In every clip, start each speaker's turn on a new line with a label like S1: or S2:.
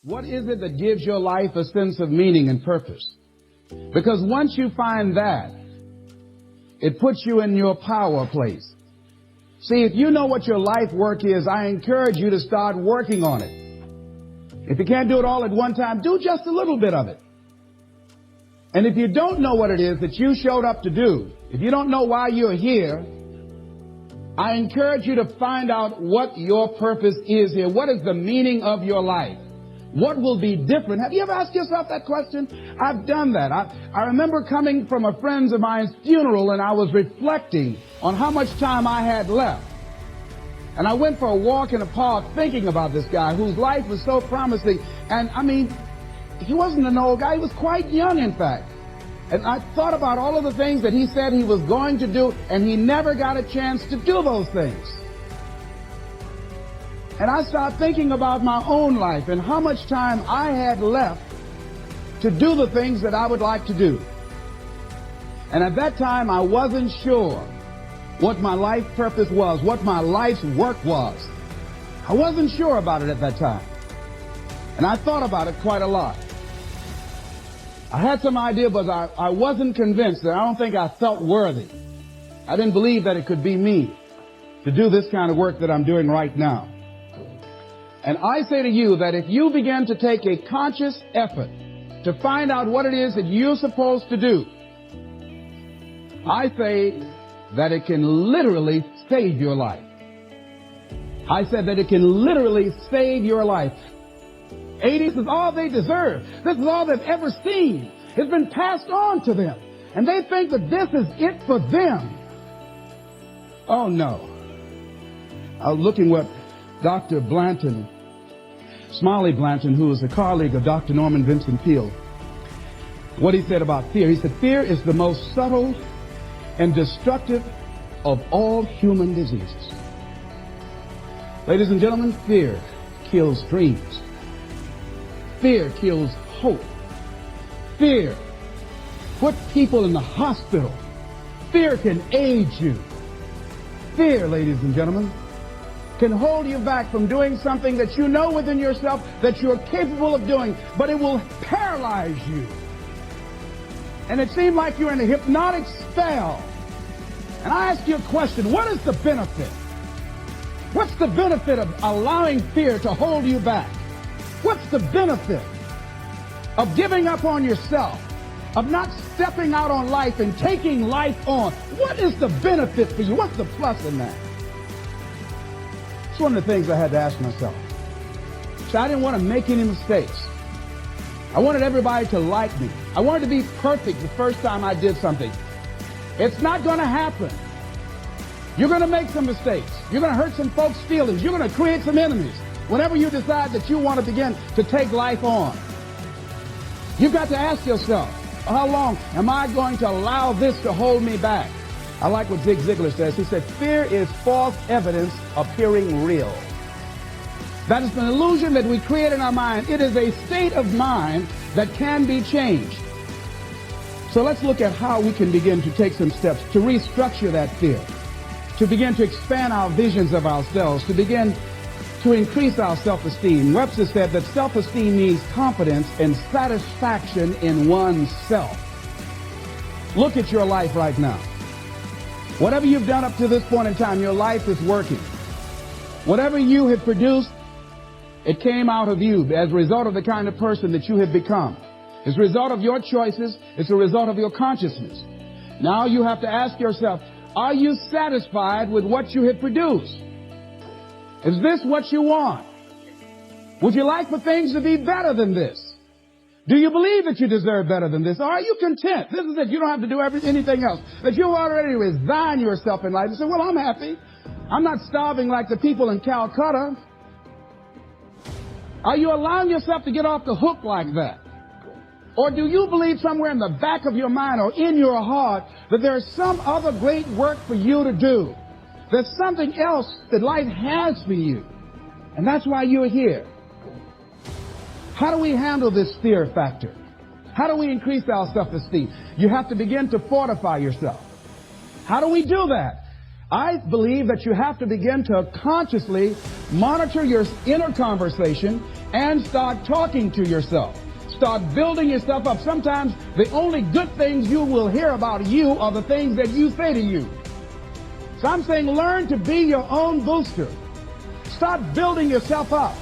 S1: What is it that gives your life a sense of meaning and purpose? Because once you find that, it puts you in your power place. See, if you know what your life work is, I encourage you to start working on it. If you can't do it all at one time, do just a little bit of it. And if you don't know what it is that you showed up to do, if you don't know why you're here, I encourage you to find out what your purpose is here. What is the meaning of your life? What will be different? Have you ever asked yourself that question? I've done that. I remember coming from a friend of mine's funeral, and I was reflecting on how much time I had left. And I went for a walk in the park thinking about this guy whose life was so promising. And I mean, he wasn't an old guy. He was quite young, in fact. And I thought about all of the things that he said he was going to do, and he never got a chance to do those things. And I started thinking about my own life and how much time I had left to do the things that I would like to do. And at that time, I wasn't sure what my life purpose was, what my life's work was. I wasn't sure about it at that time. And I thought about it quite a lot. I had some idea, but I wasn't convinced, and I don't think I felt worthy. I didn't believe that it could be me to do this kind of work that I'm doing right now. And I say to you that if you begin to take a conscious effort to find out what it is that you're supposed to do, I say that it can literally save your life. I said that it can literally save your life. 80s is all they deserve. This is all they've ever seen. It's been passed on to them. And they think that this is it for them. Oh, no. I was looking what Dr. Blanton, Smiley Blanton, who was a colleague of Dr. Norman Vincent Peale, what he said about fear. He said, fear is the most subtle and destructive of all human diseases. Ladies and gentlemen, fear kills dreams. Fear kills hope. Fear puts people in the hospital. Fear can age you. Fear, ladies and gentlemen, can hold you back from doing something that you know within yourself that you're capable of doing, but it will paralyze you. And it seems like you're in a hypnotic spell. And I ask you a question, what is the benefit? What's the benefit of allowing fear to hold you back? What's the benefit of giving up on yourself, of not stepping out on life and taking life on? What is the benefit for you? What's the plus in that? It's one of the things I had to ask myself. So I didn't want to make any mistakes. I wanted everybody to like me. I wanted to be perfect the first time I did something. It's not going to happen. You're going to make some mistakes. You're going to hurt some folks' feelings. You're going to create some enemies whenever you decide that you want to begin to take life on. You've got to ask yourself, how long am I going to allow this to hold me back? I like what Zig Ziglar says. He said, fear is false evidence appearing real. That is an illusion that we create in our mind. It is a state of mind that can be changed. So let's look at how we can begin to take some steps to restructure that fear, to begin to expand our visions of ourselves, to begin to increase our self-esteem. Webster said that self-esteem means confidence and satisfaction in oneself. Look at your life right now. Whatever you've done up to this point in time, your life is working. Whatever you have produced, it came out of you as a result of the kind of person that you have become. It's a result of your choices. It's a result of your consciousness. Now you have to ask yourself, are you satisfied with what you have produced? Is this what you want? Would you like for things to be better than this? Do you believe that you deserve better than this? Or are you content? This is it. You don't have to do anything else. That you already resign yourself in life and say, well, I'm happy. I'm not starving like the people in Calcutta. Are you allowing yourself to get off the hook like that? Or do you believe somewhere in the back of your mind or in your heart that there's some other great work for you to do? There's something else that life has for you. And that's why you're here. How do we handle this fear factor? How do we increase our self-esteem? You have to begin to fortify yourself. How do we do that? I believe that you have to begin to consciously monitor your inner conversation and start talking to yourself. Start building yourself up. Sometimes the only good things you will hear about you are the things that you say to you. So I'm saying learn to be your own booster. Start building yourself up.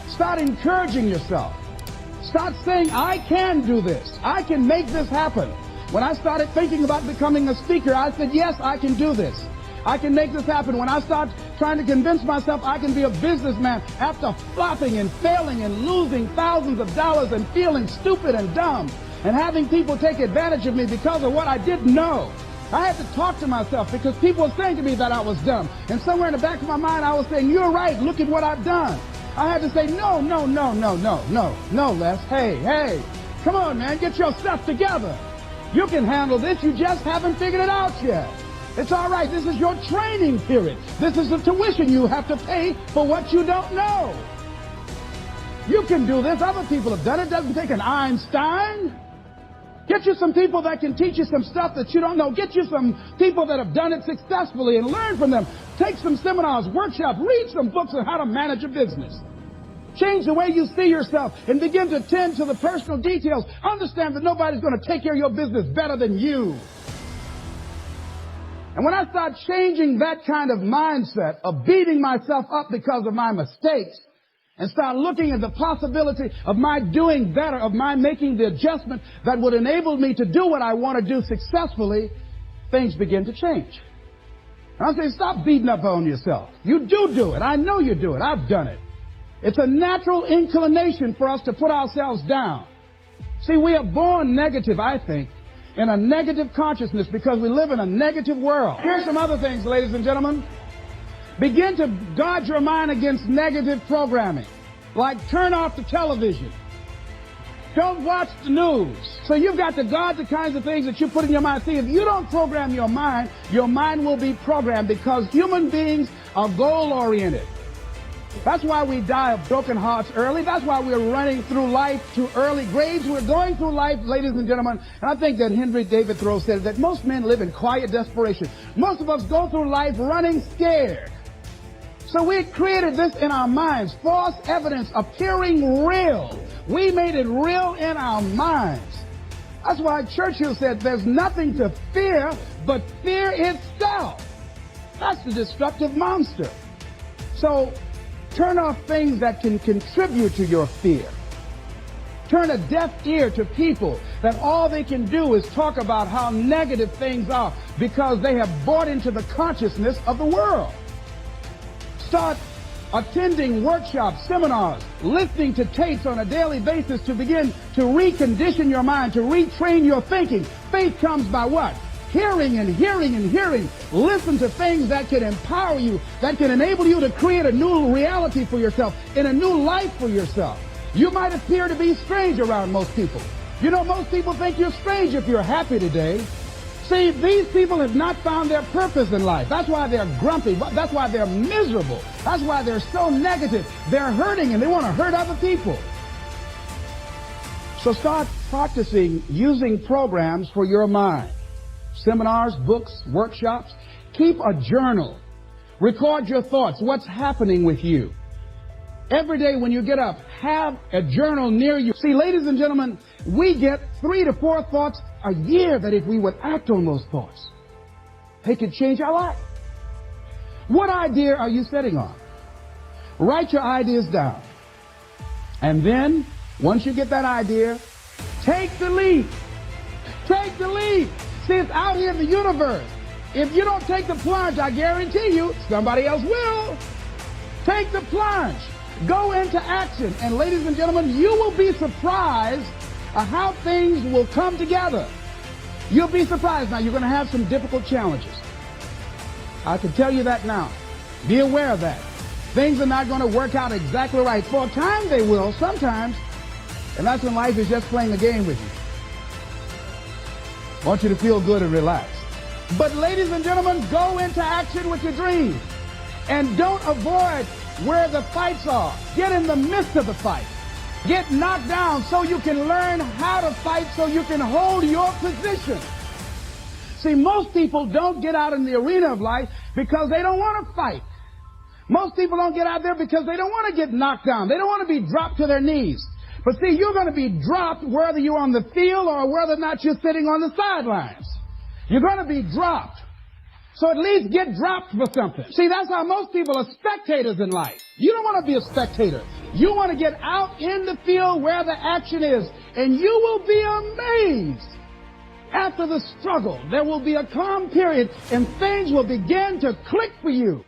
S1: Start encouraging yourself. Start saying, I can do this. I can make this happen. When I started thinking about becoming a speaker, I said, yes, I can do this. I can make this happen. When I start trying to convince myself I can be a businessman after flopping and failing and losing thousands of dollars and feeling stupid and dumb and having people take advantage of me because of what I didn't know, I had to talk to myself because people were saying to me that I was dumb. And somewhere in the back of my mind, I was saying, you're right. Look at what I've done. I had to say, no, Les. Hey, come on, man. Get your stuff together. You can handle this. You just haven't figured it out yet. It's all right. This is your training period. This is the tuition you have to pay for what you don't know. You can do this. Other people have done it. It doesn't take an Einstein. Get you some people that can teach you some stuff that you don't know. Get you some people that have done it successfully and learn from them. Take some seminars, workshops, read some books on how to manage a business. Change the way you see yourself and begin to tend to the personal details. Understand that nobody's going to take care of your business better than you. And when I start changing that kind of mindset of beating myself up because of my mistakes and start looking at the possibility of my doing better, of my making the adjustment that would enable me to do what I want to do successfully, things begin to change. And I'm saying stop beating up on yourself. You do it. I know you do it. I've done it. It's a natural inclination for us to put ourselves down. See, we are born negative, I think, in a negative consciousness because we live in a negative world. Here's some other things, ladies and gentlemen. Begin to guard your mind against negative programming, like turn off the television. Don't watch the news. So you've got to guard the kinds of things that you put in your mind. See, if you don't program your mind will be programmed because human beings are goal-oriented. That's why we die of broken hearts early. That's why we're running through life to early graves. We're going through life, ladies and gentlemen. And I think that Henry David Thoreau said that most men live in quiet desperation. Most of us go through life running scared. So we created this in our minds, false evidence appearing real. We made it real in our minds. That's why Churchill said there's nothing to fear but fear itself. That's the destructive monster. So turn off things that can contribute to your fear. Turn a deaf ear to people that all they can do is talk about how negative things are because they have bought into the consciousness of the world. Start attending workshops, seminars, listening to tapes on a daily basis to begin to recondition your mind, to retrain your thinking. Faith comes by what? Hearing and hearing and hearing. Listen to things that can empower you, that can enable you to create a new reality for yourself, and a new life for yourself. You might appear to be strange around most people. You know, most people think you're strange if you're happy today. See, these people have not found their purpose in life. That's why they're grumpy. That's why they're miserable. That's why they're so negative. They're hurting and they want to hurt other people. So start practicing using programs for your mind. Seminars, books, workshops. Keep a journal. Record your thoughts. What's happening with you? Every day when you get up, have a journal near you. See, ladies and gentlemen, we get 3 to 4 thoughts a year that if we would act on those thoughts, they could change our life. What idea are you sitting on? Write your ideas down. And then, once you get that idea, take the leap. Take the leap. See, it's out here in the universe. If you don't take the plunge, I guarantee you, somebody else will. Take the plunge. Go into action. And ladies and gentlemen, you will be surprised at how things will come together. You'll be surprised. Now, you're going to have some difficult challenges. I can tell you that now. Be aware of that. Things are not going to work out exactly right. For a time, they will, sometimes. And that's when life is just playing a game with you. I want you to feel good and relax. But ladies and gentlemen, go into action with your dreams. And don't avoid where the fights are. Get in the midst of the fight. Get knocked down so you can learn how to fight, so you can hold your position. See, most people don't get out in the arena of life because they don't want to fight. Most people don't get out there because they don't want to get knocked down. They don't want to be dropped to their knees. But see, you're going to be dropped whether you're on the field or whether or not you're sitting on the sidelines. You're going to be dropped. So at least get dropped for something. See, that's how most people are spectators in life. You don't want to be a spectator. You want to get out in the field where the action is, and you will be amazed. After the struggle, there will be a calm period, and things will begin to click for you.